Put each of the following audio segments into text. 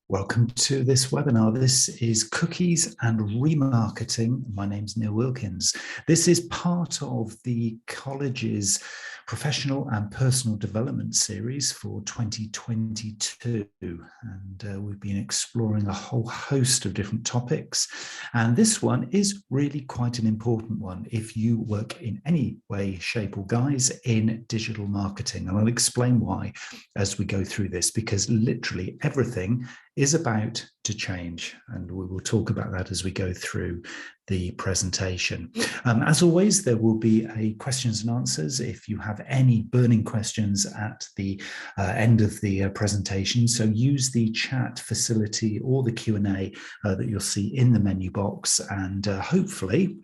Welcome to this webinar. This is Cookies and Remarketing. My name's Neil Wilkins. This is part of the college's professional and personal development series for 2022. And we've been exploring a whole host of different topics. And this one is really quite an important one if you work in any way, shape or guise in digital marketing. And I'll explain why as we go through this, because literally everything is about to change, and we will talk about that as we go through the presentation. As always, there will be a questions and answers if you have any burning questions at the end of the presentation. So use the chat facility or the Q&A that you'll see in the menu box, and hopefully,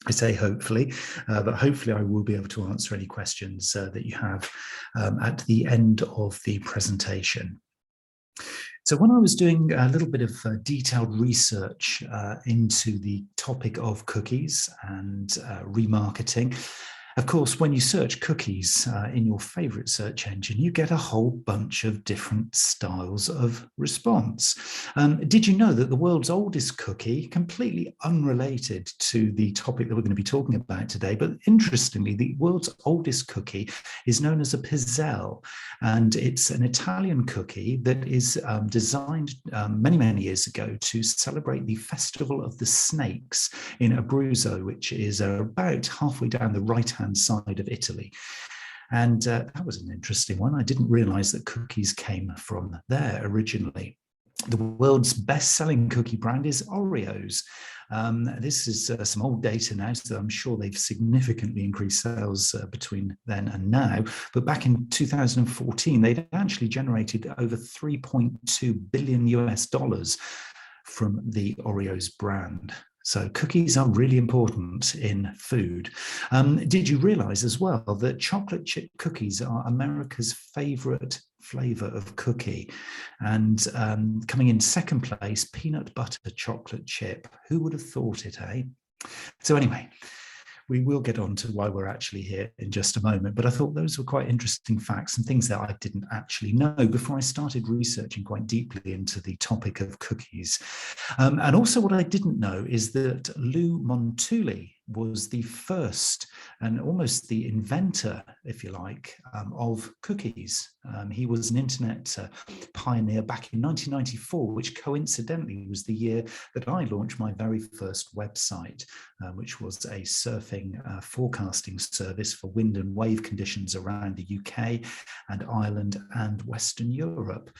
I say hopefully, but hopefully I will be able to answer any questions that you have at the end of the presentation. So when I was doing a little bit of detailed research into the topic of cookies and remarketing, of course, when you search cookies in your favorite search engine, you get a whole bunch of different styles of response. Did you know that the world's oldest cookie, completely unrelated to the topic that we're going to be talking about today, but interestingly, the world's oldest cookie is known as a pizzelle, and it's an Italian cookie that is designed many, many years ago to celebrate the Festival of the Snakes in Abruzzo, which is about halfway down the right-hand side of Italy. And that was an interesting one. I didn't realize that cookies came from there originally. The world's best-selling cookie brand is Oreos. This is some old data now, so I'm sure they've significantly increased sales between then and now. But back in 2014, they'd actually generated over $3.2 billion US from the Oreos brand. So cookies are really important in food. Did you realize as well that chocolate chip cookies are America's favorite flavor of cookie? And coming in second place, peanut butter chocolate chip. Who would have thought it, eh? So anyway, we will get on to why we're actually here in just a moment, but I thought those were quite interesting facts and things that I didn't actually know before I started researching quite deeply into the topic of cookies. And also what I didn't know is that Lou Montulli was the first and almost the inventor, if you like, of cookies. He was an internet pioneer back in 1994, which coincidentally was the year that I launched my very first website, which was a surfing forecasting service for wind and wave conditions around the UK and Ireland and Western Europe.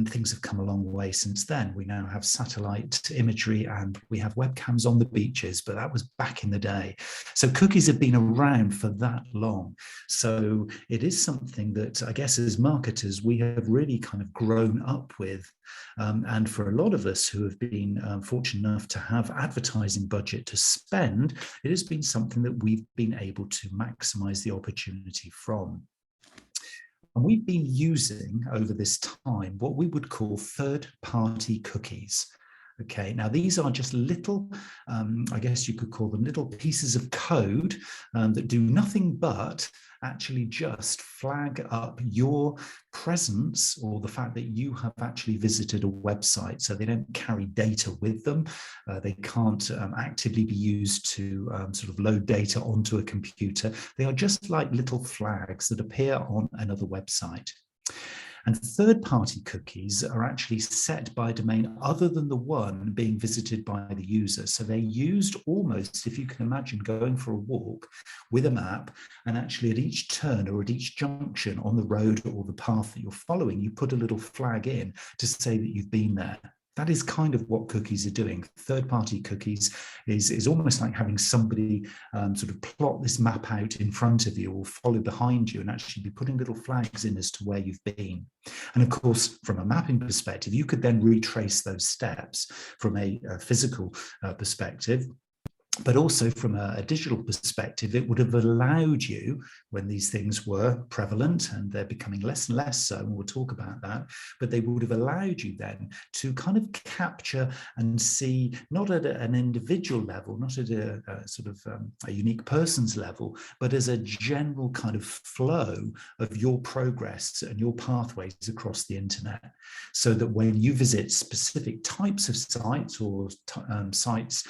Things have come a long way since then. We now have satellite imagery and we have webcams on the beaches, but that was back in the day. So cookies have been around for that long. So it is something that I guess as marketers, we have really kind of grown up with. And for a lot of us who have been fortunate enough to have advertising budget to spend, it has been something that we've been able to maximize the opportunity from. And we've been using over this time what we would call third-party cookies. Okay, now these are just little, I guess you could call them little pieces of code that do nothing but actually just flag up your presence or the fact that you have actually visited a website. So they don't carry data with them. They can't actively be used to sort of load data onto a computer. They are just like little flags that appear on another website. And third-party cookies are actually set by a domain other than the one being visited by the user. So they're used almost, if you can imagine, going for a walk with a map, and actually at each turn or at each junction on the road or the path that you're following, you put a little flag in to say that you've been there. That is kind of what cookies are doing. Third-party cookies is almost like having somebody sort of plot this map out in front of you or follow behind you and actually be putting little flags in as to where you've been. And of course, from a mapping perspective, you could then retrace those steps from a physical perspective. But also from a digital perspective, it would have allowed you, when these things were prevalent, and they're becoming less and less so, and we'll talk about that, but they would have allowed you then to kind of capture and see, not at an individual level, not at a sort of a unique person's level, but as a general kind of flow of your progress and your pathways across the internet. So that when you visit specific types of sites or sites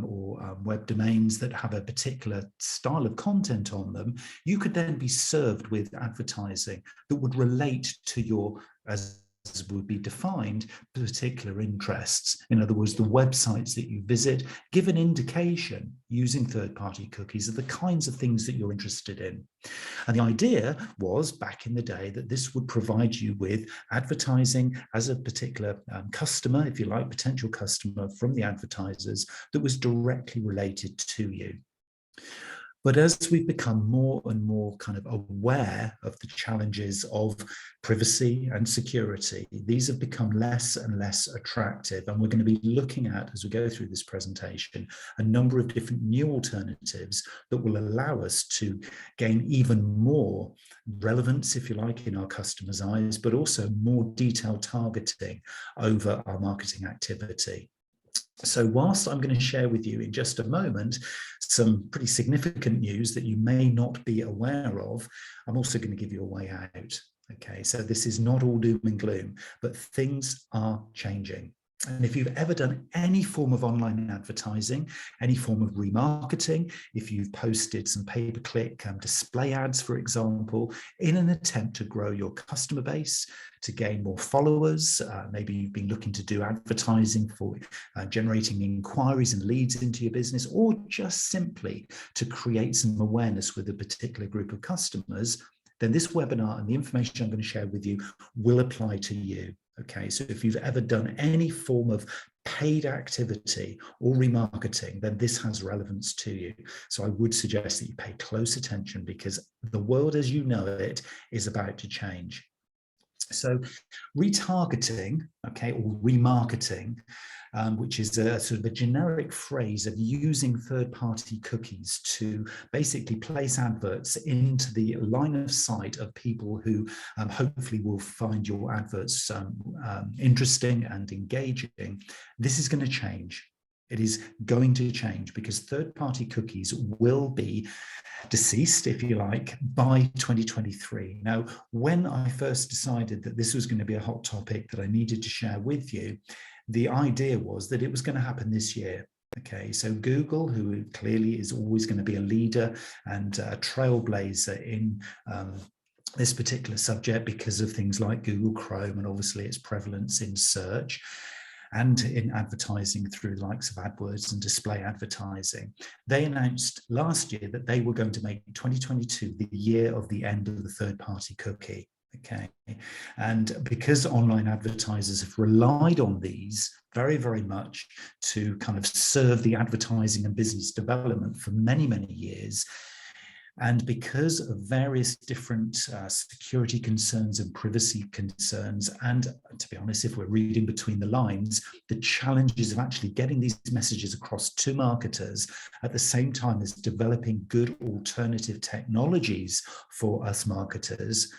or web domains that have a particular style of content on them, you could then be served with advertising that would relate to your, as would be defined, particular interests. In other words, the websites that you visit give an indication using third-party cookies of the kinds of things that you're interested in. And the idea was, back in the day, that this would provide you with advertising as a particular customer, if you like, potential customer from the advertisers that was directly related to you. But as we've become more and more kind of aware of the challenges of privacy and security, these have become less and less attractive. And we're going to be looking at, as we go through this presentation, a number of different new alternatives that will allow us to gain even more relevance, if you like, in our customers' eyes, but also more detailed targeting over our marketing activity. So whilst I'm going to share with you in just a moment some pretty significant news that you may not be aware of, I'm also going to give you a way out. Okay, so this is not all doom and gloom, but things are changing. And if you've ever done any form of online advertising, any form of remarketing, if you've posted some pay-per-click display ads, for example, in an attempt to grow your customer base, to gain more followers, maybe you've been looking to do advertising for generating inquiries and leads into your business, or just simply to create some awareness with a particular group of customers, then this webinar and the information I'm going to share with you will apply to you. Okay, so if you've ever done any form of paid activity or remarketing, then this has relevance to you. So I would suggest that you pay close attention, because the world as you know it is about to change. So retargeting, okay, or remarketing, which is a sort of a generic phrase of using third-party cookies to basically place adverts into the line of sight of people who hopefully will find your adverts interesting and engaging. This is going to change. It is going to change, because third-party cookies will be deceased, if you like, by 2023. Now, when I first decided that this was going to be a hot topic that I needed to share with you, the idea was that it was going to happen this year. Okay, so Google, who clearly is always going to be a leader and a trailblazer in this particular subject because of things like Google Chrome and obviously its prevalence in search and in advertising through the likes of AdWords and display advertising. They announced last year that they were going to make 2022 the year of the end of the third-party cookie. Okay, and because online advertisers have relied on these very, very much to kind of serve the advertising and business development for many, many years, and because of various different security concerns and privacy concerns, and to be honest, if we're reading between the lines, the challenges of actually getting these messages across to marketers at the same time as developing good alternative technologies for us marketers,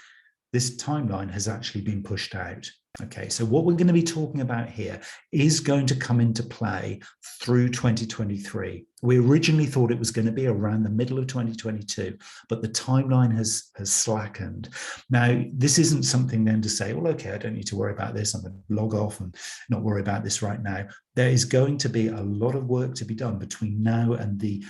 this timeline has actually been pushed out. Okay, so what we're going to be talking about here is going to come into play through 2023. We originally thought it was going to be around the middle of 2022, but the timeline has slackened. Now, this isn't something then to say, well, okay, I don't need to worry about this. I'm going to log off and not worry about this right now. There is going to be a lot of work to be done between now and the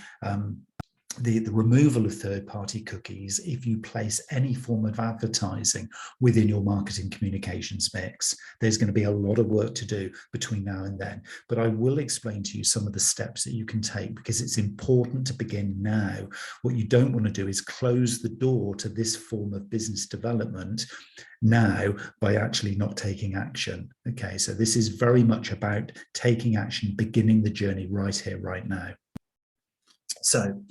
removal of third-party cookies if you place any form of advertising within your marketing communications mix. There's going to be a lot of work to do between now and then, but I will explain to you some of the steps that you can take, because it's important to begin now. What you don't want to do is close the door to this form of business development now by actually not taking action. Okay, so this is very much about taking action, beginning the journey right here, right now. So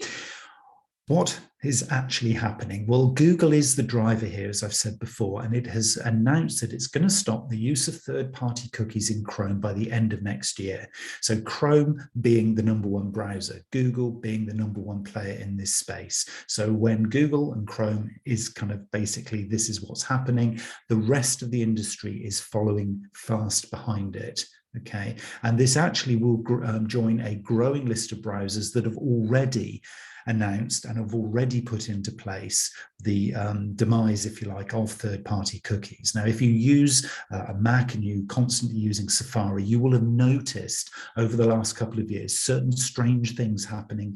What is actually happening? Well, Google is the driver here, as I've said before, and it has announced that it's going to stop the use of third-party cookies in Chrome by the end of next year. So Chrome being the number one browser, Google being the number one player in this space. So when Google and Chrome is kind of basically, this is what's happening, the rest of the industry is following fast behind it. Okay, and this actually will join a growing list of browsers that have already announced and have already put into place the demise, if you like, of third-party cookies. Now, if you use a Mac and you're constantly using Safari, you will have noticed over the last couple of years certain strange things happening,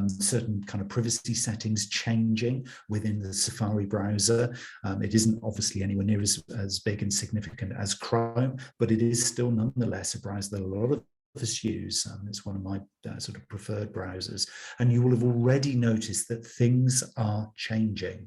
certain kind of privacy settings changing within the Safari browser. It isn't obviously anywhere near as big and significant as Chrome, but it is still nonetheless a browser that a lot of us use. It's one of my sort of preferred browsers, and you will have already noticed that things are changing.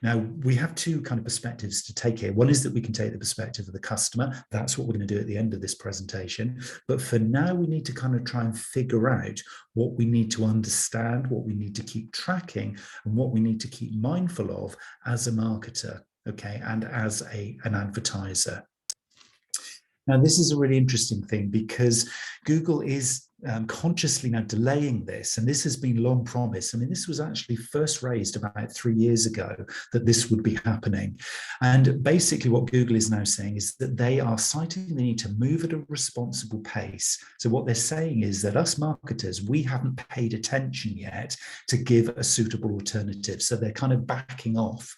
Now, we have two kind of perspectives to take here. One is that we can take the perspective of the customer. That's what we're going to do at the end of this presentation. But for now, we need to kind of try and figure out what we need to understand, what we need to keep tracking, and what we need to keep mindful of as a marketer, okay, and as an advertiser. Now, this is a really interesting thing because Google is consciously now delaying this, and this has been long promised. I mean, this was actually first raised about 3 years ago that this would be happening. And basically what Google is now saying is that they are citing the need to move at a responsible pace. So what they're saying is that us marketers, we haven't paid attention yet to give a suitable alternative. So they're kind of backing off.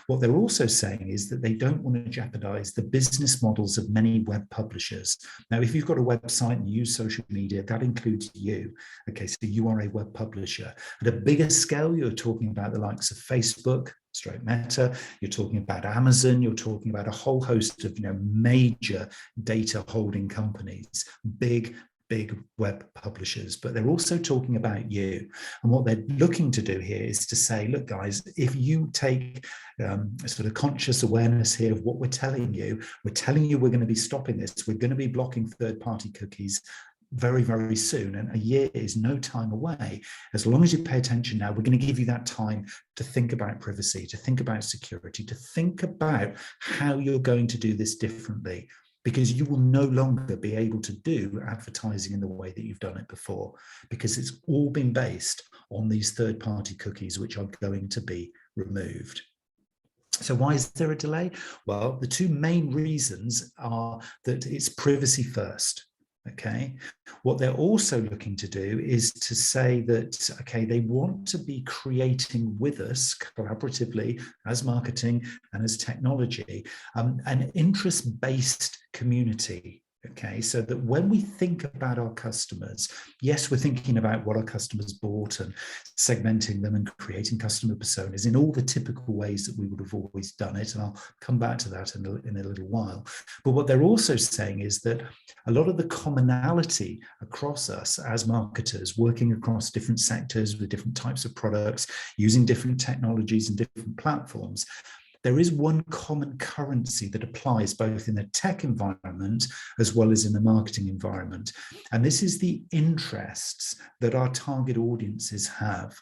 What they're also saying is that they don't want to jeopardize the business models of many web publishers. Now, if you've got a website and you use social media, that includes you. Okay, so you are a web publisher. At a bigger scale, you're talking about the likes of Facebook, Meta, you're talking about Amazon, you're talking about a whole host of major data holding companies, big web publishers, but they're also talking about you. And what they're looking to do here is to say, look, guys, if you take a sort of conscious awareness here of what we're telling you we're going to be stopping this. We're going to be blocking third-party cookies very, very soon. And a year is no time away. As long as you pay attention now, we're going to give you that time to think about privacy, to think about security, to think about how you're going to do this differently, because you will no longer be able to do advertising in the way that you've done it before, because it's all been based on these third-party cookies, which are going to be removed. So why is there a delay? Well, the two main reasons are that it's privacy first. Okay, what they're also looking to do is to say that, okay, they want to be creating with us collaboratively as marketing and as technology, an interest-based community. Okay, so that when we think about our customers, yes, we're thinking about what our customers bought and segmenting them and creating customer personas in all the typical ways that we would have always done it. And I'll come back to that in a little while. But what they're also saying is that a lot of the commonality across us as marketers, working across different sectors with different types of products, using different technologies and different platforms, there is one common currency that applies both in the tech environment as well as in the marketing environment. And this is the interests that our target audiences have.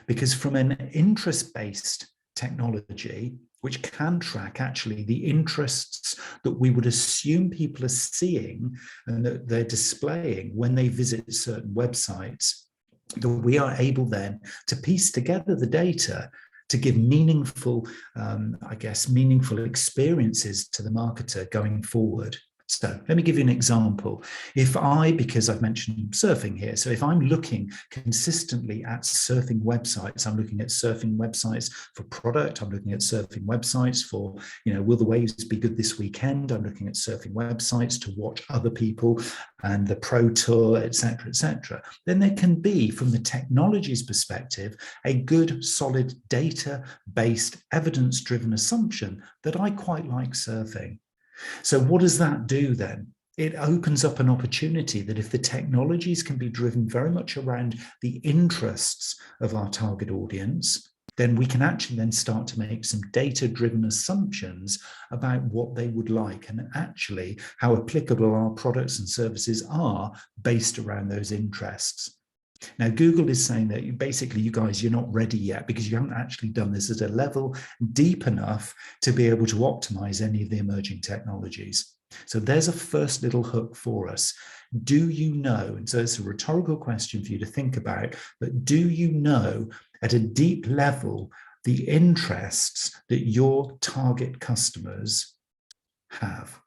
Because from an interest-based technology, which can track actually the interests that we would assume people are seeing and that they're displaying when they visit certain websites, that we are able then to piece together the data to give meaningful, meaningful experiences to the marketer going forward. So let me give you an example. Because I've mentioned surfing here, so if I'm looking consistently at surfing websites, I'm looking at surfing websites for product, I'm looking at surfing websites for, will the waves be good this weekend? I'm looking at surfing websites to watch other people and the pro tour, etc. Then there can be, from the technology's perspective, a good, solid, data-based, evidence-driven assumption that I quite like surfing. So what does that do then? It opens up an opportunity that if the technologies can be driven very much around the interests of our target audience, then we can actually then start to make some data-driven assumptions about what they would like and actually how applicable our products and services are based around those interests. Now, Google is saying that basically you guys, you're not ready yet because you haven't actually done this at a level deep enough to be able to optimize any of the emerging technologies. So there's a first little hook for us. Do you know, and so it's a rhetorical question for you to think about, but do you know at a deep level the interests that your target customers have?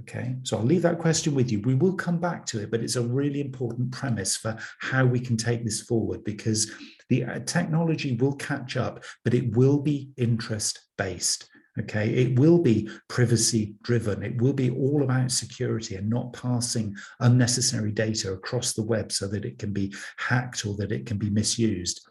Okay, so I'll leave that question with you. We will come back to it, but it's a really important premise for how we can take this forward, because the technology will catch up, but it will be interest-based. Okay, it will be privacy-driven. It will be all about security and not passing unnecessary data across the web so that it can be hacked or that it can be misused.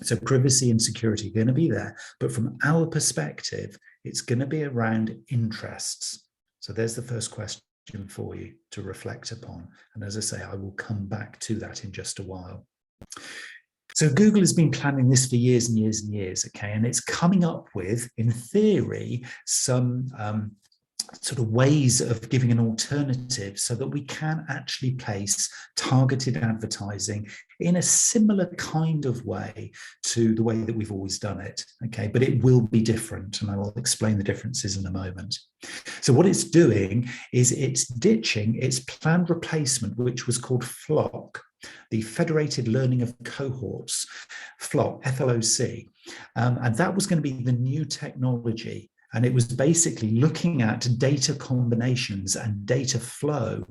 So privacy and security are going to be there, but from our perspective, it's going to be around interests. So there's the first question for you to reflect upon. And as I say, I will come back to that in just a while. So Google has been planning this for years and years and years, okay? And it's coming up with, in theory, some sort of ways of giving an alternative so that we can actually place targeted advertising in a similar kind of way to the way that we've always done it, okay? But it will be different, and I will explain the differences in a moment. So what it's doing is it's ditching its planned replacement, which was called FLoC, the Federated Learning of Cohorts, FLoC, F-L-O-C, and that was going to be the new technology. And it was basically looking at data combinations and data flow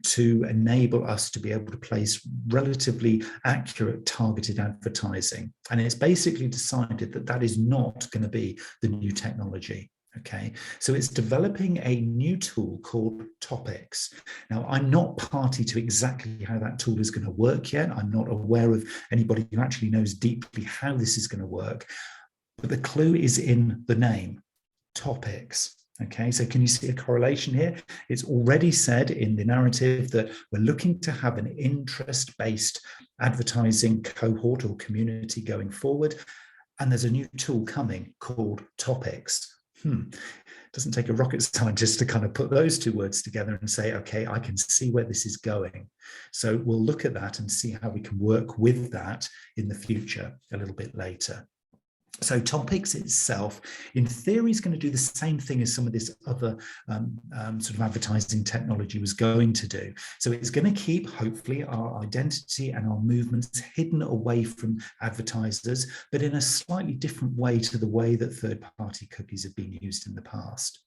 to enable us to be able to place relatively accurate targeted advertising. And it's basically decided that that is not going to be the new technology. Okay, so it's developing a new tool called Topics. Now, I'm not party to exactly how that tool is going to work yet. I'm not aware of anybody who actually knows deeply how this is going to work. But the clue is in the name. Topics. Okay, so can you see a correlation here? It's already said in the narrative that we're looking to have an interest-based advertising cohort or community going forward. And there's a new tool coming called Topics. Doesn't take a rocket scientist to kind of put those two words together and say, okay, I can see where this is going. So we'll look at that and see how we can work with that in the future a little bit later. So Topics itself, in theory, is going to do the same thing as some of this other sort of advertising technology was going to do. So it's going to keep, hopefully, our identity and our movements hidden away from advertisers, but in a slightly different way to the way that third-party cookies have been used in the past.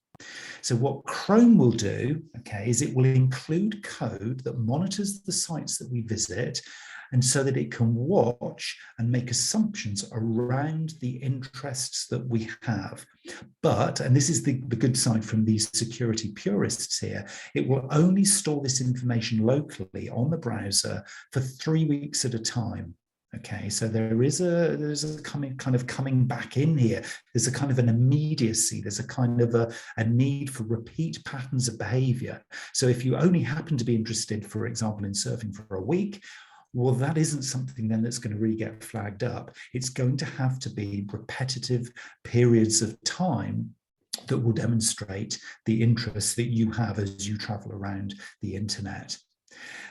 So what Chrome will do, okay, is it will include code that monitors the sites that we visit, and so that it can watch and make assumptions around the interests that we have. But, and this is the good side from these security purists here, it will only store this information locally on the browser for 3 weeks at a time. Okay, so there's a coming back in here. There's a kind of an immediacy. There's a kind of a need for repeat patterns of behavior. So if you only happen to be interested, for example, in surfing for a week, well, that isn't something then that's going to really get flagged up. It's going to have to be repetitive periods of time that will demonstrate the interests that you have as you travel around the internet.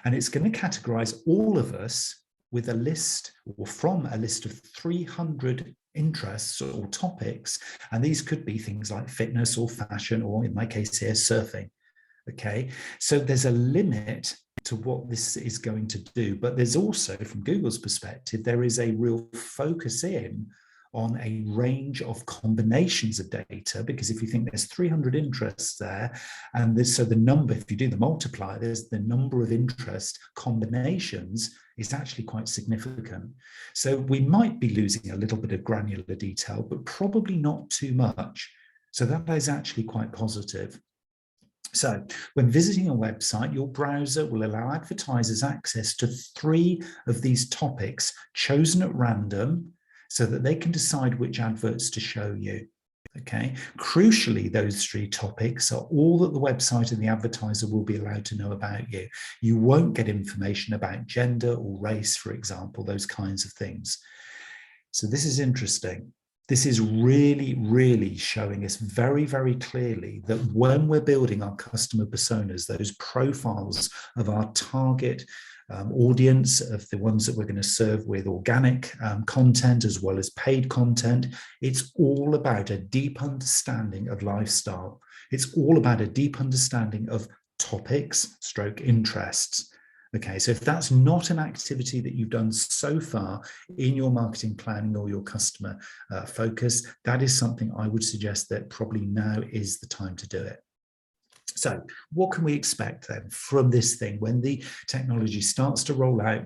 And it's going to categorize all of us with a list, or from a list of 300 interests or topics. And these could be things like fitness or fashion, or in my case here, surfing. Okay, so there's a limit to what this is going to do, but there's also, from Google's perspective, there is a real focus in on a range of combinations of data, because if you think there's 300 interests there, and so the number, if you do the multiplier, there's the number of interest combinations is actually quite significant. So we might be losing a little bit of granular detail, but probably not too much. So that is actually quite positive. So when visiting a website, your browser will allow advertisers access to 3 of these topics chosen at random so that they can decide which adverts to show you. Okay. Crucially, those 3 topics are all that the website and the advertiser will be allowed to know about you. You won't get information about gender or race, for example, those kinds of things. So this is interesting. This is really, really showing us very, very clearly that when we're building our customer personas, those profiles of our target audience of the ones that we're going to serve with organic content as well as paid content. It's all about a deep understanding of lifestyle. It's all about a deep understanding of topics, stroke interests. Okay, so if that's not an activity that you've done so far in your marketing planning or your customer focus, that is something I would suggest that probably now is the time to do it. So what can we expect then from this thing when the technology starts to roll out,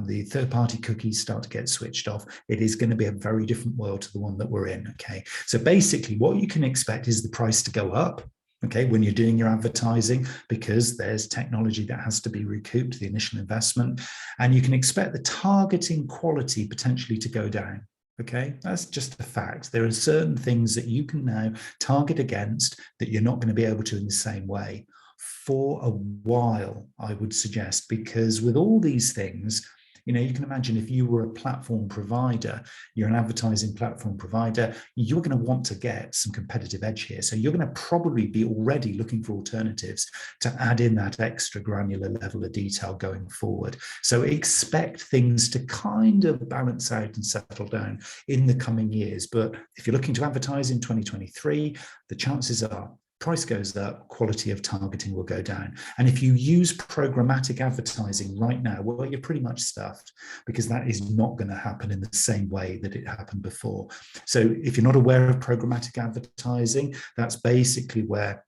the third-party cookies start to get switched off? It is going to be a very different world to the one that we're in, okay? So basically what you can expect is the price to go up, okay, when you're doing your advertising, because there's technology that has to be recouped, the initial investment, and you can expect the targeting quality potentially to go down. Okay, that's just a fact. There are certain things that you can now target against that you're not going to be able to in the same way for a while, I would suggest, because with all these things, you know, you can imagine if you were a platform provider, you're an advertising platform provider, you're going to want to get some competitive edge here. So you're going to probably be already looking for alternatives to add in that extra granular level of detail going forward. So expect things to kind of balance out and settle down in the coming years. But if you're looking to advertise in 2023, the chances are price goes up, quality of targeting will go down. And if you use programmatic advertising right now, well, you're pretty much stuffed, because that is not going to happen in the same way that it happened before. So if you're not aware of programmatic advertising, that's basically where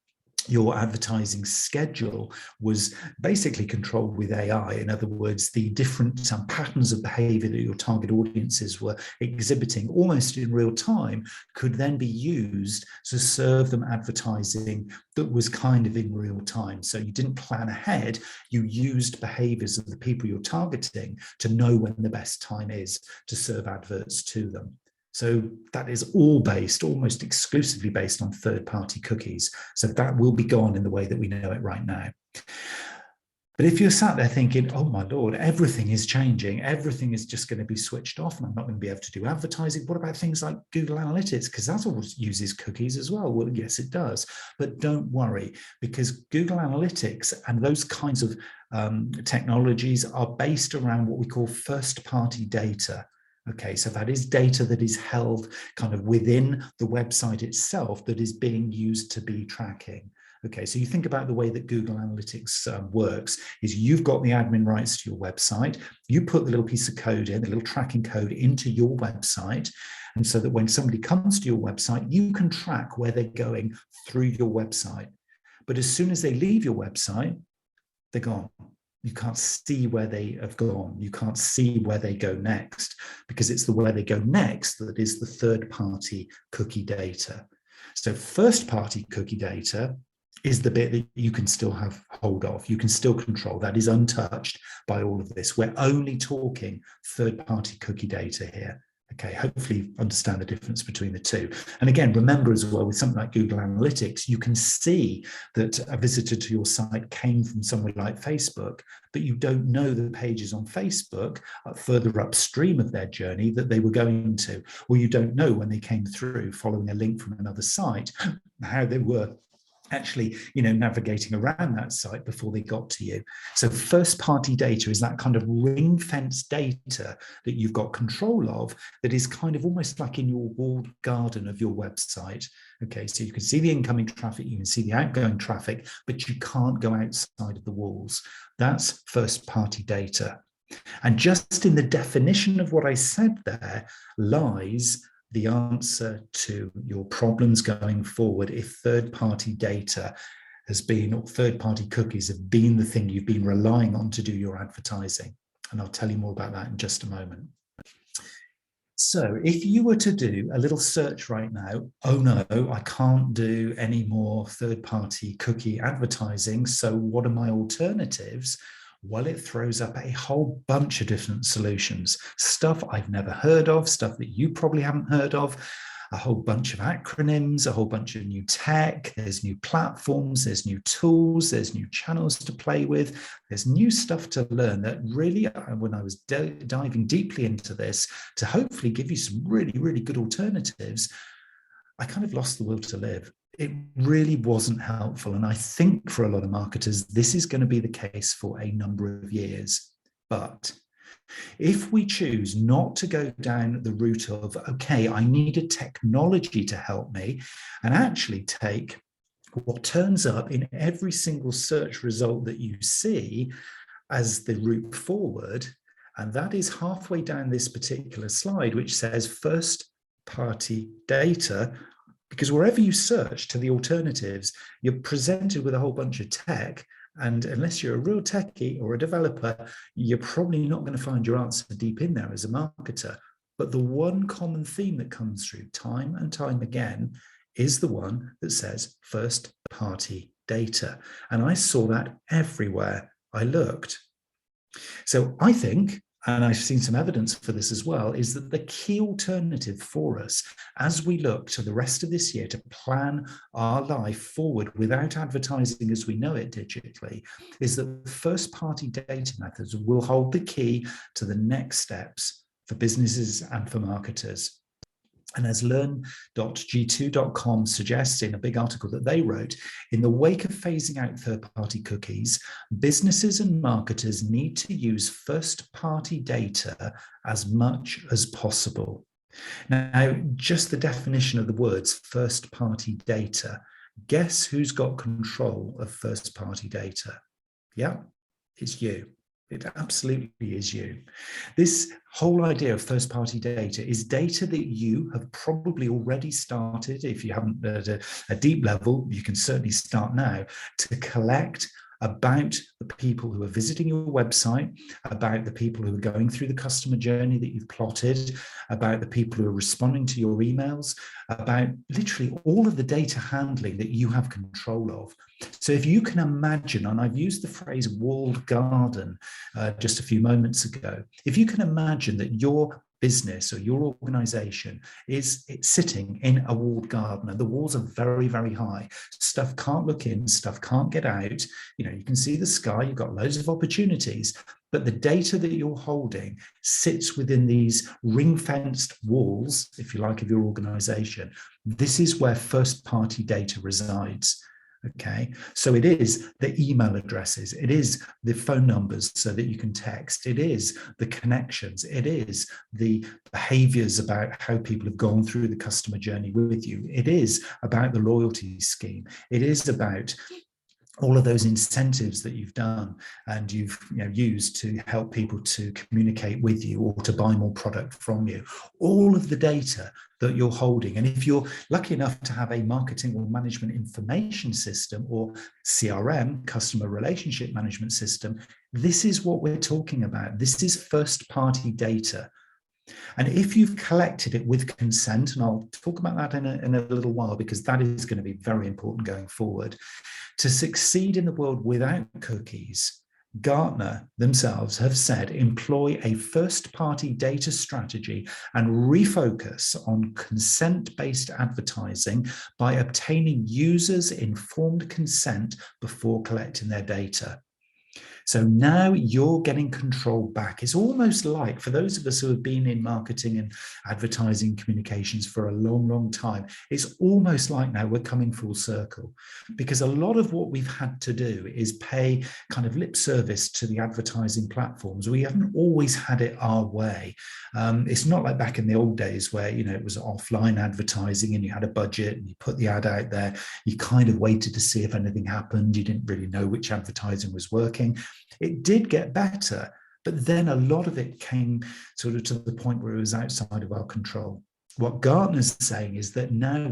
your advertising schedule was basically controlled with AI. In other words, the different patterns of behavior that your target audiences were exhibiting almost in real time could then be used to serve them advertising that was kind of in real time. So you didn't plan ahead, you used behaviors of the people you're targeting to know when the best time is to serve adverts to them. So that is all based, almost exclusively based on third-party cookies. So that will be gone in the way that we know it right now. But if you're sat there thinking, oh my Lord, everything is changing, everything is just going to be switched off and I'm not going to be able to do advertising, what about things like Google Analytics? Because that always uses cookies as well. Well, yes, it does. But don't worry, because Google Analytics and those kinds of technologies are based around what we call first-party data. Okay, so that is data that is held kind of within the website itself that is being used to be tracking. Okay, so you think about the way that Google Analytics works is you've got the admin rights to your website, you put the little piece of code in, the little tracking code into your website, and so that when somebody comes to your website, you can track where they're going through your website. But as soon as they leave your website, they're gone. You can't see where they have gone. You can't see where they go next, because it's the where they go next that is the third-party cookie data. So first-party cookie data is the bit that you can still have hold of. You can still control. That is untouched by all of this. We're only talking third-party cookie data here. Okay, hopefully you understand the difference between the two. And again, remember as well, with something like Google Analytics, you can see that a visitor to your site came from somewhere like Facebook, but you don't know the pages on Facebook further upstream of their journey that they were going to, or you don't know when they came through following a link from another site, how they were actually, navigating around that site before they got to you. So first-party data is that kind of ring-fenced data that you've got control of that is kind of almost like in your walled garden of your website. Okay, so you can see the incoming traffic, you can see the outgoing traffic, but you can't go outside of the walls. That's first-party data. And just in the definition of what I said there lies the answer to your problems going forward if third-party data has been, or third-party cookies have been the thing you've been relying on to do your advertising. And I'll tell you more about that in just a moment. So if you were to do a little search right now, oh no, I can't do any more third-party cookie advertising, so what are my alternatives? Well, it throws up a whole bunch of different solutions, stuff I've never heard of, stuff that you probably haven't heard of, a whole bunch of acronyms, a whole bunch of new tech, there's new platforms, there's new tools, there's new channels to play with, there's new stuff to learn that really, when I was diving deeply into this to hopefully give you some really, really good alternatives, I kind of lost the will to live. It really wasn't helpful. And I think for a lot of marketers, this is going to be the case for a number of years. But if we choose not to go down the route of, okay, I need a technology to help me, and actually take what turns up in every single search result that you see as the route forward, and that is halfway down this particular slide, which says first party data, because wherever you search to the alternatives, you're presented with a whole bunch of tech. And unless you're a real techie or a developer, you're probably not going to find your answer deep in there as a marketer. But the one common theme that comes through time and time again is the one that says first party data. And I saw that everywhere I looked. So I think, and I've seen some evidence for this as well, is that the key alternative for us as we look to the rest of this year to plan our life forward without advertising as we know it digitally, is that first party data methods will hold the key to the next steps for businesses and for marketers. And as learn.g2.com suggests in a big article that they wrote, in the wake of phasing out third-party cookies, businesses and marketers need to use first-party data as much as possible. Now, just the definition of the words first-party data, guess who's got control of first-party data? Yeah, it's you. It absolutely is you. This whole idea of first-party data is data that you have probably already started. If you haven't at a deep level, you can certainly start now to collect about the people who are visiting your website, about the people who are going through the customer journey that you've plotted, about the people who are responding to your emails, about literally all of the data handling that you have control of. So if you can imagine, and I've used the phrase walled garden just a few moments ago, if you can imagine that your business or your organization is sitting in a walled garden and the walls are very, very high. Stuff can't look in, stuff can't get out. You know, you can see the sky, you've got loads of opportunities, but the data that you're holding sits within these ring-fenced walls, if you like, of your organization. This is where first-party data resides. Okay, so it is the email addresses, it is the phone numbers so that you can text, it is the connections, it is the behaviors about how people have gone through the customer journey with you, it is about the loyalty scheme, it is about all of those incentives that you've done and you've used to help people to communicate with you or to buy more product from you, all of the data that you're holding. And if you're lucky enough to have a marketing or management information system or CRM, customer relationship management system, this is what we're talking about. This is first party data. And if you've collected it with consent, and I'll talk about that in a little while, because that is going to be very important going forward, to succeed in the world without cookies, Gartner themselves have said, employ a first-party data strategy and refocus on consent-based advertising by obtaining users' informed consent before collecting their data. So now you're getting control back. It's almost like, for those of us who have been in marketing and advertising communications for a long, long time, it's almost like now we're coming full circle, because a lot of what we've had to do is pay kind of lip service to the advertising platforms. We haven't always had it our way. It's not like back in the old days where, it was offline advertising and you had a budget and you put the ad out there. You kind of waited to see if anything happened. You didn't really know which advertising was working. It did get better, but then a lot of it came sort of to the point where it was outside of our control. What Gartner's saying is that now,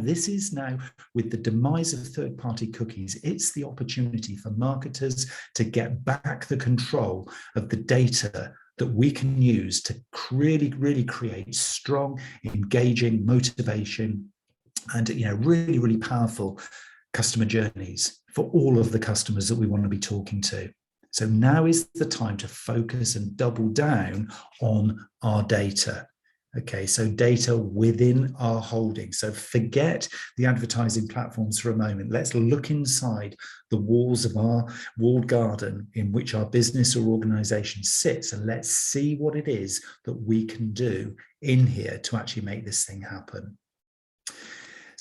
with the demise of third-party cookies, it's the opportunity for marketers to get back the control of the data that we can use to really, really create strong, engaging motivation and, really, really powerful customer journeys for all of the customers that we want to be talking to. So now is the time to focus and double down on our data. Okay, so data within our holding. So forget the advertising platforms for a moment. Let's look inside the walls of our walled garden in which our business or organization sits, and let's see what it is that we can do in here to actually make this thing happen.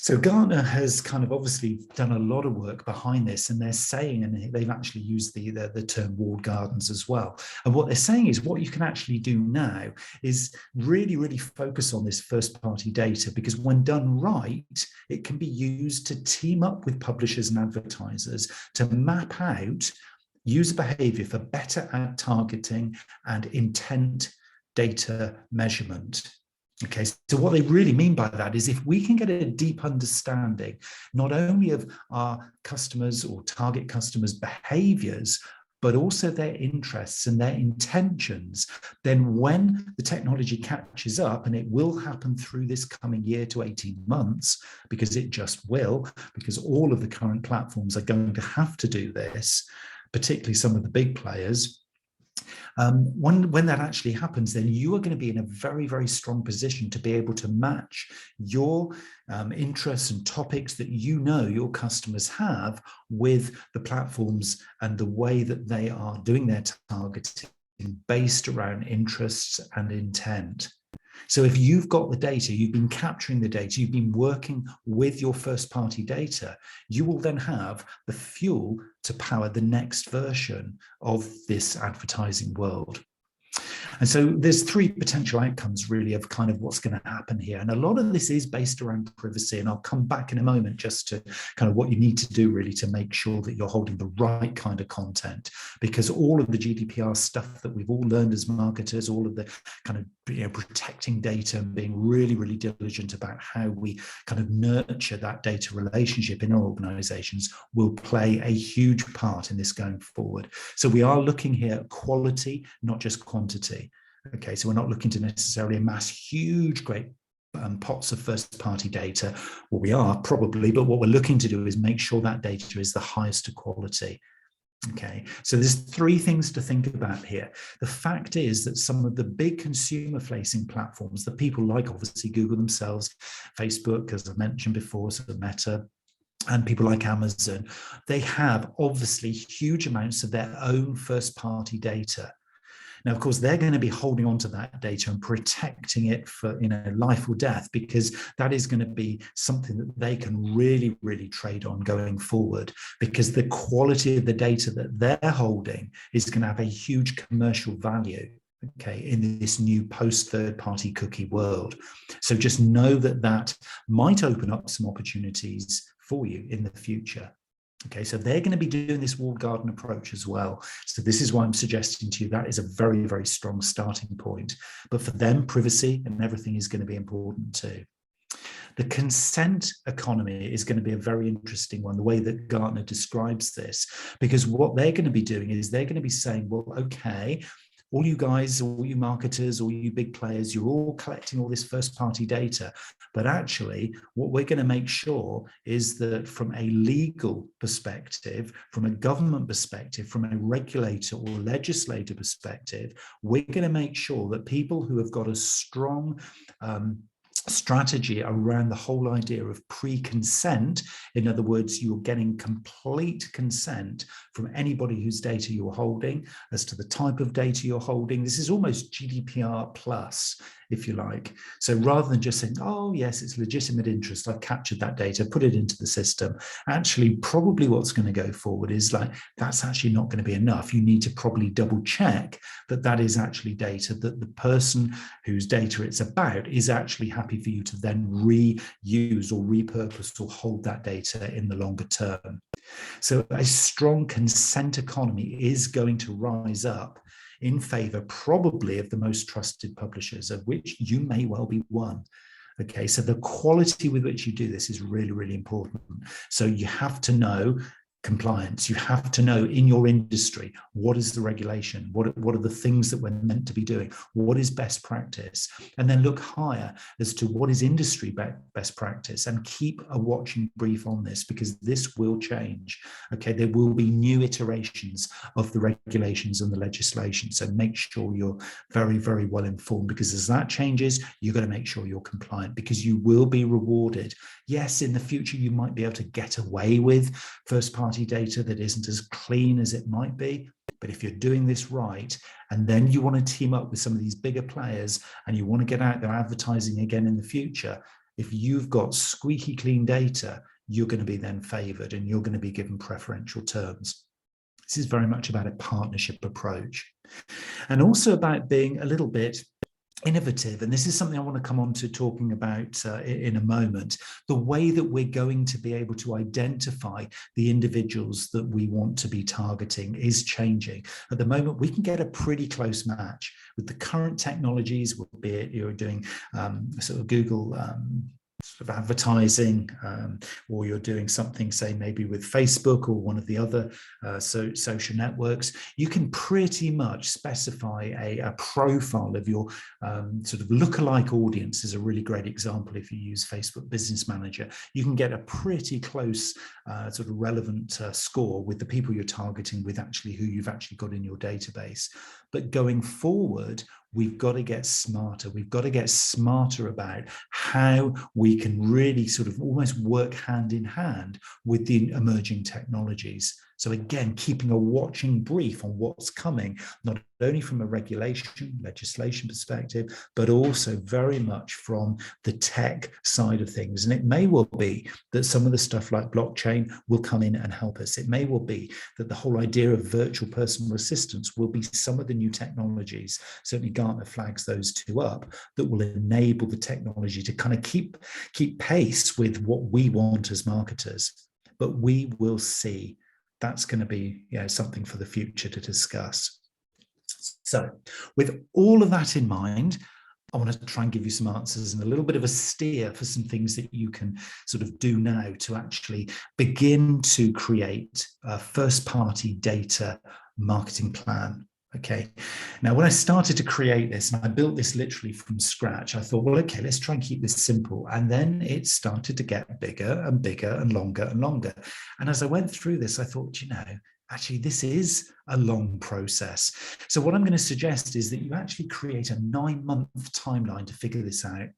So Gartner has kind of obviously done a lot of work behind this, and they're saying, and they've actually used the term walled gardens as well. And what they're saying is what you can actually do now is really, really focus on this first party data, because when done right, it can be used to team up with publishers and advertisers to map out user behavior for better ad targeting and intent data measurement. Okay, so what they really mean by that is if we can get a deep understanding, not only of our customers or target customers' behaviors, but also their interests and their intentions, then when the technology catches up, and it will happen through this coming year to 18 months, because it just will, because all of the current platforms are going to have to do this, particularly some of the big players. When that actually happens, then you are going to be in a very, very strong position to be able to match your interests and topics that you know your customers have with the platforms and the way that they are doing their targeting based around interests and intent. So if you've got the data, you've been capturing the data, you've been working with your first party data, you will then have the fuel to power the next version of this advertising world. And so there's three potential outcomes really of kind of what's going to happen here. And a lot of this is based around privacy. And I'll come back in a moment just to kind of what you need to do really to make sure that you're holding the right kind of content, because all of the GDPR stuff that we've all learned as marketers, all of the kind of protecting data and being really, really diligent about how we kind of nurture that data relationship in our organizations will play a huge part in this going forward. So we are looking here at quality, not just quantity. Okay, so we're not looking to necessarily amass huge, great pots of first-party data. Well, we are probably, but what we're looking to do is make sure that data is the highest quality. Okay, so there's three things to think about here. The fact is that some of the big consumer-facing platforms that people like, obviously Google themselves, Facebook, as I mentioned before, so Meta, and people like Amazon, they have obviously huge amounts of their own first-party data. Now, of course, they're going to be holding on to that data and protecting it for life or death, because that is going to be something that they can really, really trade on going forward, because the quality of the data that they're holding is going to have a huge commercial value. Okay, in this new post third-party cookie world. So just know that that might open up some opportunities for you in the future. Okay, so they're going to be doing this walled garden approach as well. So this is why I'm suggesting to you that is a very, very strong starting point. But for them, privacy and everything is going to be important too. The consent economy is going to be a very interesting one, the way that Gartner describes this, because what they're going to be doing is they're going to be saying, well, okay, all you guys, all you marketers, all you big players, you're all collecting all this first-party data. But actually, what we're going to make sure is that from a legal perspective, from a government perspective, from a regulator or legislator perspective, we're going to make sure that people who have got a strong strategy around the whole idea of pre-consent. In other words, you're getting complete consent from anybody whose data you're holding as to the type of data you're holding. This is almost GDPR plus, if you like. So rather than just saying, oh, yes, it's legitimate interest, I've captured that data, put it into the system. Actually, probably what's going to go forward is like, that's actually not going to be enough. You need to probably double check that that is actually data that the person whose data it's about is actually happy for you to then reuse or repurpose or hold that data in the longer term. So a strong consent economy is going to rise up in favor probably of the most trusted publishers, of which you may well be one. Okay, so the quality with which you do this is really, really important. So you have to know compliance. You have to know in your industry, what is the regulation? What are the things that we're meant to be doing? What is best practice? And then look higher as to what is industry best practice, and keep a watching brief on this, because this will change. Okay, there will be new iterations of the regulations and the legislation. So make sure you're very, very well informed, because as that changes, you've got to make sure you're compliant, because you will be rewarded. Yes, in the future, you might be able to get away with first-party data that isn't as clean as it might be. But if you're doing this right, and then you want to team up with some of these bigger players and you want to get out there advertising again in the future, If you've got squeaky clean data, you're going to be then favored and you're going to be given preferential terms. This is very much about a partnership approach, and also about being a little bit innovative. And this is something I want to come on to talking about in a moment. The way that we're going to be able to identify the individuals that we want to be targeting is changing. At the moment, we can get a pretty close match with the current technologies, be it you're doing sort of Google sort of advertising, or you're doing something, say, maybe with Facebook or one of the other social networks. You can pretty much specify a profile of your sort of lookalike audience. Is a really great example. If you use Facebook Business Manager, you can get a pretty close sort of relevant score with the people you're targeting, with actually who you've actually got in your database. But going forward, we've got to get smarter. We've got to get smarter about how we can really sort of almost work hand in hand with the emerging technologies. So again, keeping a watching brief on what's coming, not only from a legislation perspective, but also very much from the tech side of things. And it may well be that some of the stuff like blockchain will come in and help us. It may well be that the whole idea of virtual personal assistants will be some of the new technologies. Certainly Gartner flags those two up, that will enable the technology to kind of keep pace with what we want as marketers. But we will see. That's going to be something for the future to discuss. So with all of that in mind, I want to try and give you some answers and a little bit of a steer for some things that you can sort of do now to actually begin to create a first-party data marketing plan. Okay. Now, when I started to create this, and I built this literally from scratch, I thought, well, okay, let's try and keep this simple. And then it started to get bigger and bigger and longer and longer. And as I went through this, I thought, actually, this is a long process. So what I'm going to suggest is that you actually create a 9-month timeline to figure this out.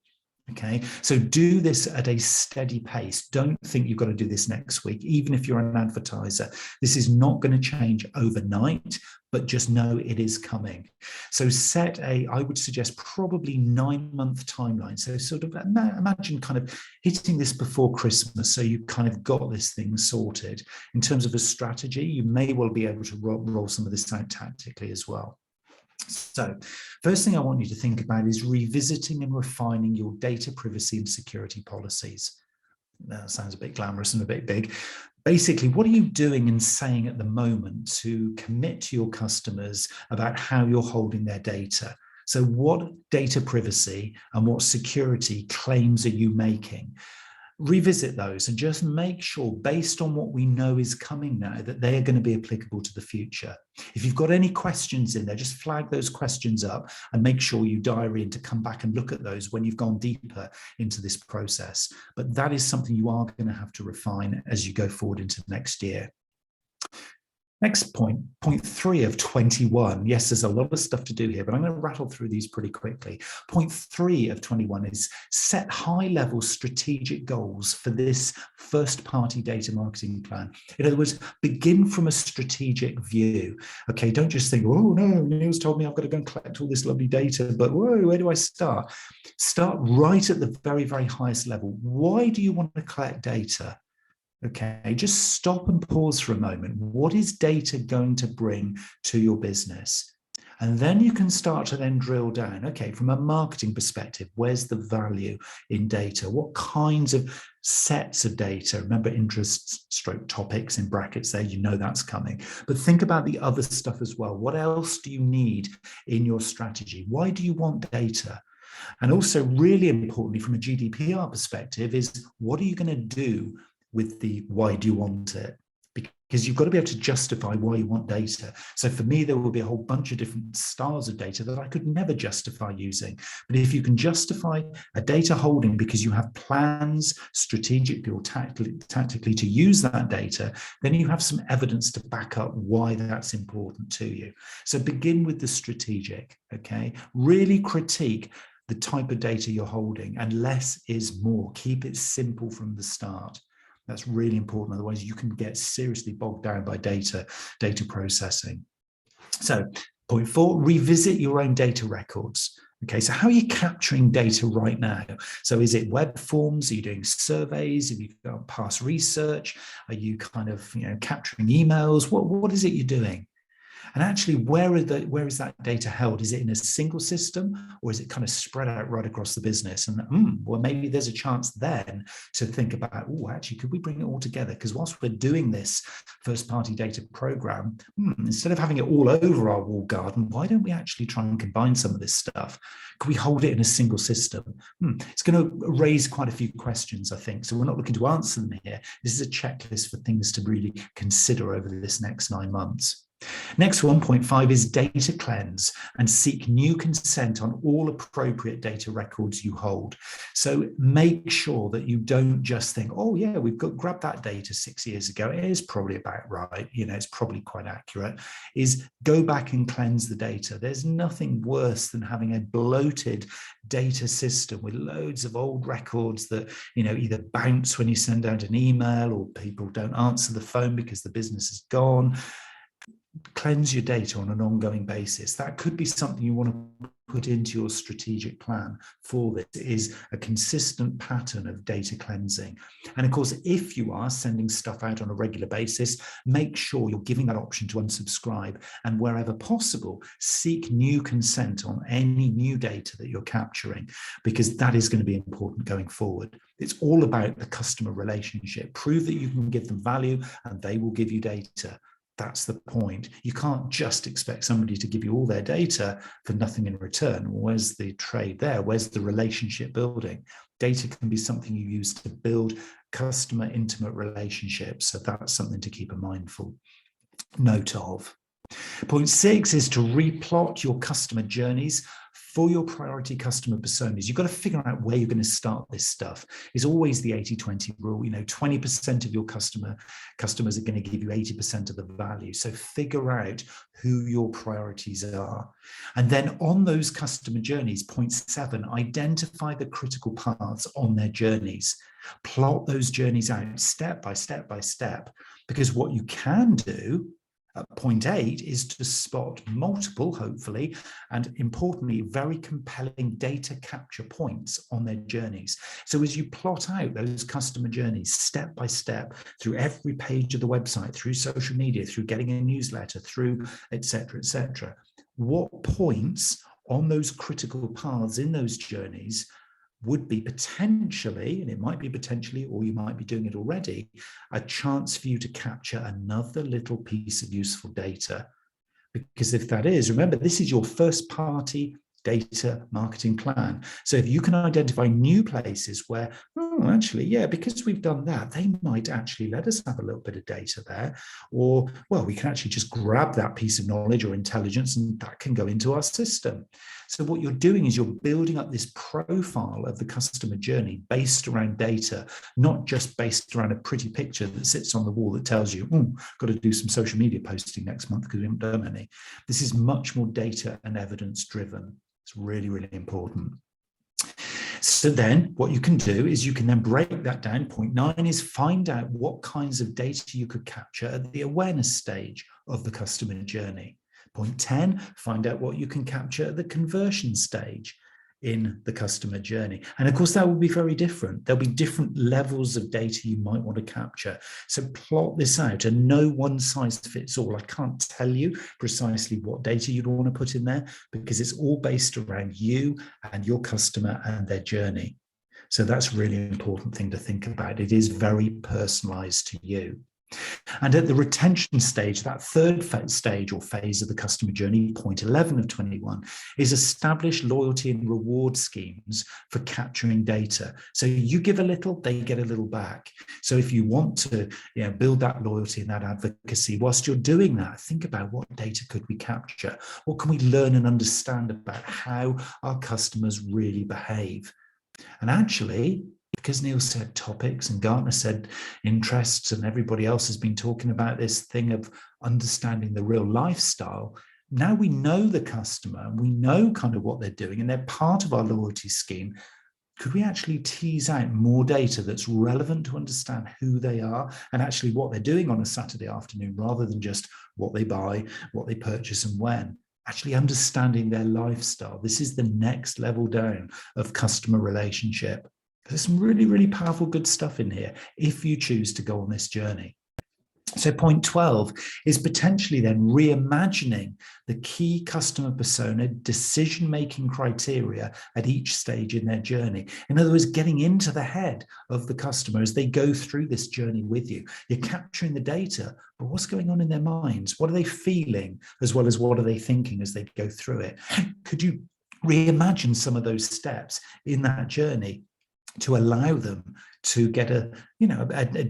Okay, so do this at a steady pace. Don't think you've got to do this next week, even if you're an advertiser. This is not going to change overnight, but just know it is coming. So set I would suggest probably 9-month timeline. So sort of imagine kind of hitting this before Christmas. So you kind of got this thing sorted. In terms of a strategy, you may well be able to roll some of this out tactically as well. So first thing I want you to think about is revisiting and refining your data privacy and security policies. That sounds a bit glamorous and a bit big. Basically, what are you doing and saying at the moment to commit to your customers about how you're holding their data? So what data privacy and what security claims are you making? Revisit those and just make sure, based on what we know is coming now, that they are going to be applicable to the future. If you've got any questions in there, just flag those questions up and make sure you diary in to come back and look at those when you've gone deeper into this process. But that is something you are going to have to refine as you go forward into next year. Next point 3 of 21. Yes, there's a lot of stuff to do here, but I'm going to rattle through these pretty quickly. Point 3 of 21 is set high-level strategic goals for this first-party data marketing plan. In other words, begin from a strategic view. Okay, don't just think, oh no, Neil's told me I've got to go and collect all this lovely data, but whoa, where do I start? Start right at the very, very highest level. Why do you want to collect data? Okay, just stop and pause for a moment. What is data going to bring to your business? And then you can start to then drill down. Okay, from a marketing perspective, where's the value in data? What kinds of sets of data? Remember, interests / topics in brackets there, that's coming. But think about the other stuff as well. What else do you need in your strategy? Why do you want data? And also, really importantly, from a GDPR perspective, is what are you going to do with the why do you want it? Because you've got to be able to justify why you want data. So for me, there will be a whole bunch of different styles of data that I could never justify using. But if you can justify a data holding because you have plans strategically or tactically to use that data, then you have some evidence to back up why that's important to you. So begin with the strategic, okay? Really critique the type of data you're holding, and less is more. Keep it simple from the start. That's really important. Otherwise, you can get seriously bogged down by data processing. So point 4, revisit your own data records. Okay, so how are you capturing data right now? So is it web forms? Are you doing surveys? Have you got past research? Are you kind of capturing emails? What is it you're doing? And actually, where is that data held? Is it in a single system, or is it kind of spread out right across the business? And well, maybe there's a chance then to think about, oh, actually, could we bring it all together? Because whilst we're doing this first-party data program, instead of having it all over our wall garden, why don't we actually try and combine some of this stuff? Could we hold it in a single system? It's going to raise quite a few questions, I think. So we're not looking to answer them here. This is a checklist for things to really consider over this next 9 months. Next 1.5 is data cleanse and seek new consent on all appropriate data records you hold. So make sure that you don't just think, oh yeah, we've grabbed that data 6 years ago. It is probably about right. It's probably quite accurate. Is go back and cleanse the data. There's nothing worse than having a bloated data system with loads of old records that, either bounce when you send out an email or people don't answer the phone because the business is gone. Cleanse your data on an ongoing basis. That could be something you want to put into your strategic plan for this, is a consistent pattern of data cleansing. And of course, if you are sending stuff out on a regular basis, make sure you're giving that option to unsubscribe, and wherever possible, seek new consent on any new data that you're capturing, because that is going to be important going forward. It's all about the customer relationship. Prove that you can give them value and they will give you data. That's the point. You can't just expect somebody to give you all their data for nothing in return. Where's the trade there? Where's the relationship building? Data can be something you use to build customer intimate relationships. So that's something to keep a mindful note of. Point 6 is to replot your customer journeys for your priority customer personas. You've got to figure out where you're going to start this stuff. It's always the 80-20 rule. 20% of your customers are going to give you 80% of the value. So figure out who your priorities are. And then on those customer journeys, point 7, identify the critical paths on their journeys. Plot those journeys out step by step by step, because what you can do at point 8 is to spot multiple, hopefully, and importantly, very compelling data capture points on their journeys. So as you plot out those customer journeys step by step through every page of the website, through social media, through getting a newsletter, through et cetera, what points on those critical paths in those journeys would be potentially, and it might be potentially, or you might be doing it already, a chance for you to capture another little piece of useful data. Because if that is, remember, this is your first party data marketing plan. So if you can identify new places where, actually, yeah, because we've done that, they might actually let us have a little bit of data there, or, well, we can actually just grab that piece of knowledge or intelligence and that can go into our system. So what you're doing is you're building up this profile of the customer journey based around data, not just based around a pretty picture that sits on the wall that tells you, got to do some social media posting next month because we haven't done any. This is much more data and evidence driven. It's really, really important. So then what you can do is you can then break that down. Point 9 is find out what kinds of data you could capture at the awareness stage of the customer journey. Point 10, find out what you can capture at the conversion stage in the customer journey. And of course, that will be very different. There'll be different levels of data you might want to capture. So plot this out, and no one size fits all. I can't tell you precisely what data you'd want to put in there because it's all based around you and your customer and their journey. So that's a really important thing to think about. It is very personalized to you. And at the retention stage, that third stage or phase of the customer journey, point 11 of 21, is establish loyalty and reward schemes for capturing data. So you give a little, they get a little back. So if you want to build that loyalty and that advocacy, whilst you're doing that, think about what data could we capture? What can we learn and understand about how our customers really behave? And actually, because Neil said topics and Gartner said interests and everybody else has been talking about this thing of understanding the real lifestyle, now we know the customer and we know kind of what they're doing and they're part of our loyalty scheme. Could we actually tease out more data that's relevant to understand who they are and actually what they're doing on a Saturday afternoon rather than just what they buy, what they purchase and when? actually understanding their lifestyle. This is the next level down of customer relationship. There's some really, really powerful, good stuff in here if you choose to go on this journey. So point 12 is potentially then reimagining the key customer persona decision-making criteria at each stage in their journey. In other words, getting into the head of the customer as they go through this journey with you. You're capturing the data, but what's going on in their minds? What are they feeling, as well as what are they thinking as they go through it? Could you reimagine some of those steps in that journey to allow them to get a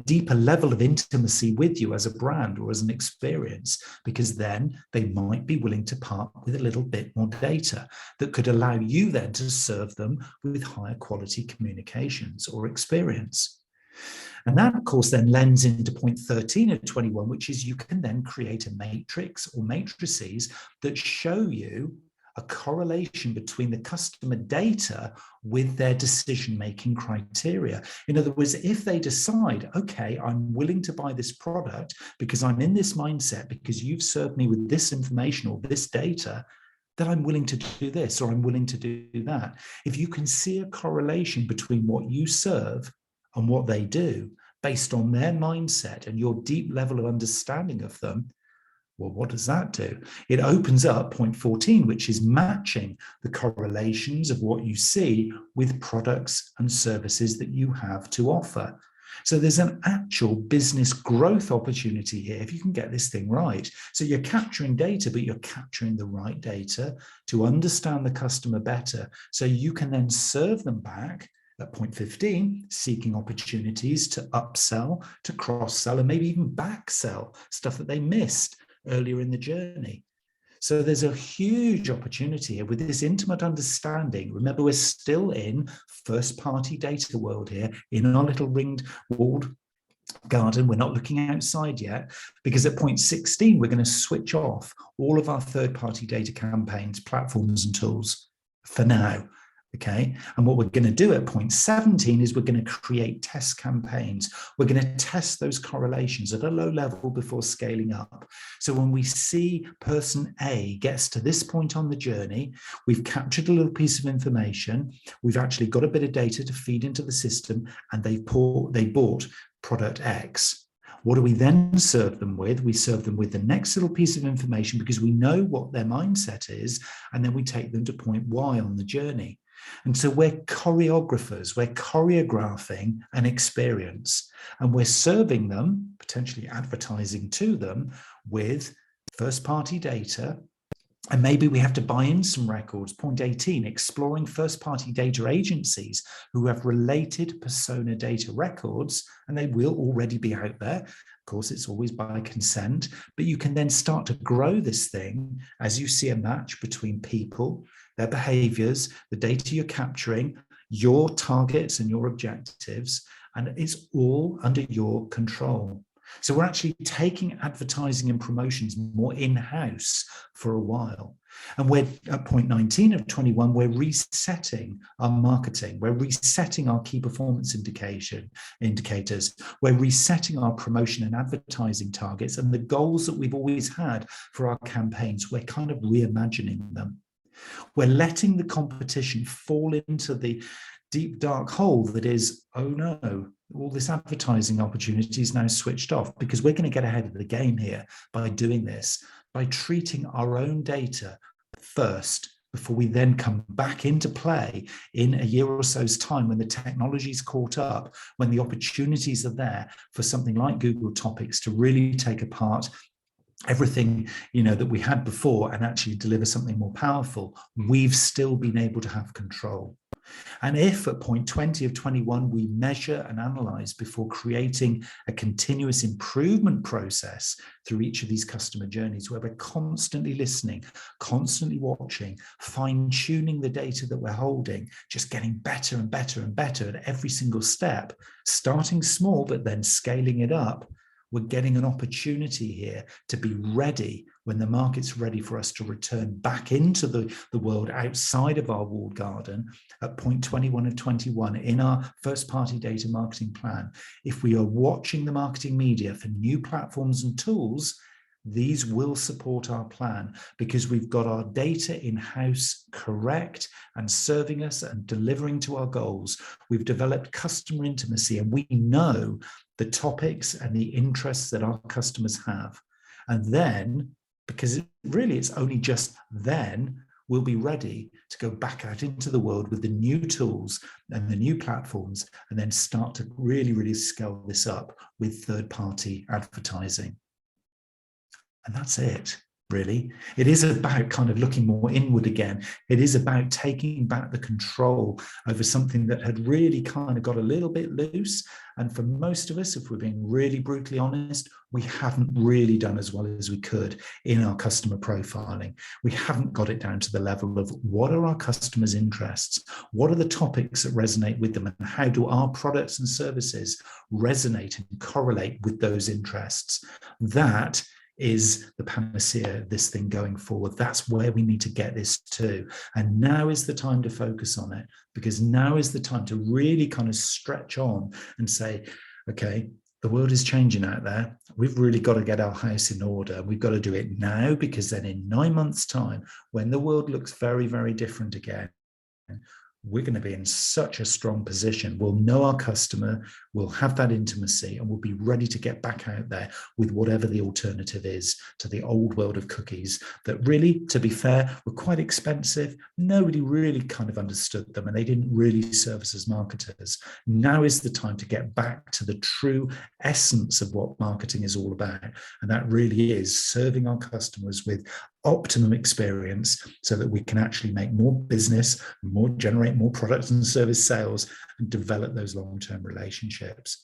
deeper level of intimacy with you as a brand or as an experience, because then they might be willing to part with a little bit more data that could allow you then to serve them with higher quality communications or experience. And that, of course, then lends into point 13 of 21, which is you can then create a matrix or matrices that show you a correlation between the customer data with their decision-making criteria. In other words, if they decide, okay, I'm willing to buy this product because I'm in this mindset, because you've served me with this information or this data, then I'm willing to do this or I'm willing to do that. If you can see a correlation between what you serve and what they do based on their mindset and your deep level of understanding of them, well, what does that do? It opens up point 14, which is matching the correlations of what you see with products and services that you have to offer. So there's an actual business growth opportunity here if you can get this thing right. So you're capturing data, but you're capturing the right data to understand the customer better. So you can then serve them back at point 15, seeking opportunities to upsell, to cross-sell, and maybe even back-sell stuff that they missed earlier in the journey. So there's a huge opportunity here with this intimate understanding. Remember, we're still in first-party data world here, in our little ringed walled garden. We're not looking outside yet, because at point 16, we're going to switch off all of our third-party data campaigns, platforms, and tools for now. Okay, and what we're going to do at point 17 is we're going to create test campaigns. We're going to test those correlations at a low level before scaling up. So when we see person A gets to this point on the journey, we've captured a little piece of information, we've actually got a bit of data to feed into the system, and they bought product X. What do we then serve them with? We serve them with the next little piece of information because we know what their mindset is, and then we take them to point Y on the journey. And so we're choreographers, we're choreographing an experience, and we're serving them, potentially advertising to them, with first-party data. And maybe we have to buy in some records. Point 18, exploring first-party data agencies who have related persona data records, and they will already be out there. Of course, it's always by consent, but you can then start to grow this thing as you see a match between people, their behaviors, the data you're capturing, your targets and your objectives, and it's all under your control. So we're actually taking advertising and promotions more in-house for a while. And we're at point 19 of 21, we're resetting our marketing. We're resetting our key performance indicators. We're resetting our promotion and advertising targets and the goals that we've always had for our campaigns. We're kind of reimagining them. We're letting the competition fall into the deep, dark hole that is, oh no, all this advertising opportunity is now switched off, because we're going to get ahead of the game here by doing this, by treating our own data first before we then come back into play in a year or so's time when the technology's caught up, when the opportunities are there for something like Google Topics to really take apart everything that we had before and actually deliver something more powerful. We've still been able to have control. And if at point 20 of 21, we measure and analyze before creating a continuous improvement process through each of these customer journeys, where we're constantly listening, constantly watching, fine-tuning the data that we're holding, just getting better and better and better at every single step, starting small, but then scaling it up, we're getting an opportunity here to be ready when the market's ready for us to return back into the world outside of our walled garden at point 21 of 21 in our first-party data marketing plan. If we are watching the marketing media for new platforms and tools, these will support our plan because we've got our data in-house correct and serving us and delivering to our goals. We've developed customer intimacy and we know the topics and the interests that our customers have. And then, because it's only just then, we'll be ready to go back out into the world with the new tools and the new platforms and then start to really, really scale this up with third-party advertising. And that's it, really. It is about kind of looking more inward again. It is about taking back the control over something that had really kind of got a little bit loose. And for most of us, if we're being really brutally honest, we haven't really done as well as we could in our customer profiling. We haven't got it down to the level of what are our customers' interests? What are the topics that resonate with them? And how do our products and services resonate and correlate with those interests? That is the panacea of this thing going forward. That's where we need to get this to. And now is the time to focus on it, because now is the time to really kind of stretch on and say, okay, the world is changing out there. We've really got to get our house in order. We've got to do it now, because then in 9 months' time, when the world looks very, very different again, we're going to be in such a strong position. We'll know our customer, we'll have that intimacy, and we'll be ready to get back out there with whatever the alternative is to the old world of cookies that really, to be fair, were quite expensive. Nobody really kind of understood them and they didn't really serve us as marketers. Now is the time to get back to the true essence of what marketing is all about. And that really is serving our customers with optimum experience so that we can actually make more business, generate more products and service sales, and develop those long-term relationships.